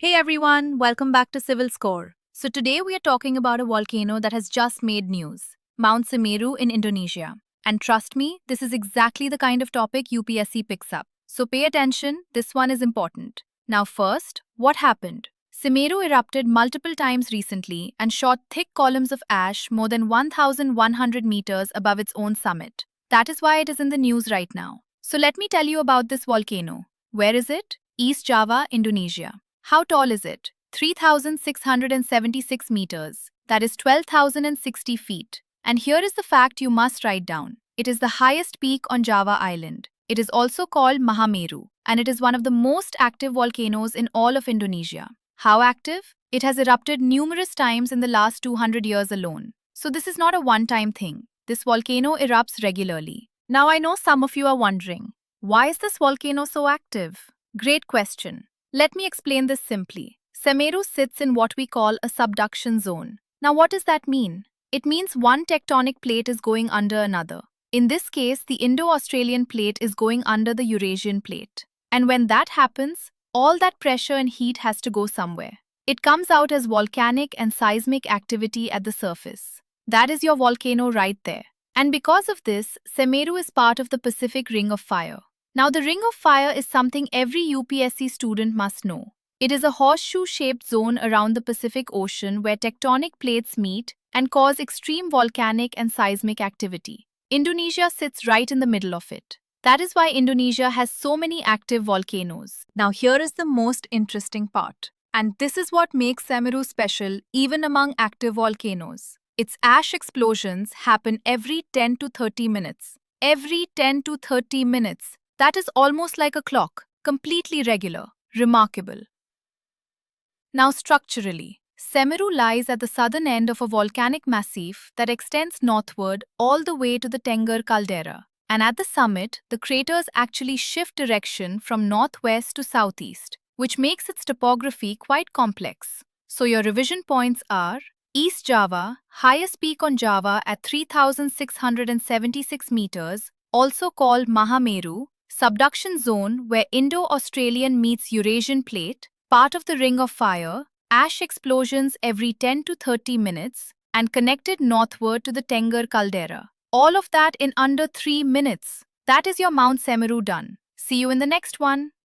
Hey everyone, welcome back to Civil Score. So today we are talking about a volcano that has just made news, Mount Semeru in Indonesia. And trust me, this is exactly the kind of topic UPSC picks up. So pay attention, this one is important. Now first, what happened? Semeru erupted multiple times recently and shot thick columns of ash more than 1,100 meters above its own summit. That is why it is in the news right now. So let me tell you about this volcano. Where is it? East Java, Indonesia. How tall is it? 3,676 meters. That is 12,060 feet. And here is the fact you must write down. It is the highest peak on Java Island. It is also called Mahameru, and it is one of the most active volcanoes in all of Indonesia. How active? It has erupted numerous times in the last 200 years alone. So this is not a one-time thing. This volcano erupts regularly. Now I know some of you are wondering, why is this volcano so active? Great question. Let me explain this simply. Semeru sits in what we call a subduction zone. Now, what does that mean? It means one tectonic plate is going under another. In this case, the Indo-Australian plate is going under the Eurasian plate. And when that happens, all that pressure and heat has to go somewhere. It comes out as volcanic and seismic activity at the surface. That is your volcano right there. And because of this, Semeru is part of the Pacific Ring of Fire. Now, the Ring of Fire is something every UPSC student must know. It is a horseshoe-shaped zone around the Pacific Ocean where tectonic plates meet and cause extreme volcanic and seismic activity. Indonesia sits right in the middle of it. That is why Indonesia has so many active volcanoes. Now, here is the most interesting part. And this is what makes Semeru special even among active volcanoes. Its ash explosions happen every 10 to 30 minutes. Every 10 to 30 minutes. That is almost like a clock, completely regular, remarkable. Now structurally, Semeru lies at the southern end of a volcanic massif that extends northward all the way to the Tengger caldera. And at the summit, the craters actually shift direction from northwest to southeast, which makes its topography quite complex. So your revision points are East Java, highest peak on Java at 3,676 meters, also called Mahameru, subduction zone where Indo-Australian meets Eurasian plate, part of the Ring of Fire, ash explosions every 10 to 30 minutes, and connected northward to the Tengger caldera. All of that in under 3 minutes. That is your Mount Semeru done. See you in the next one.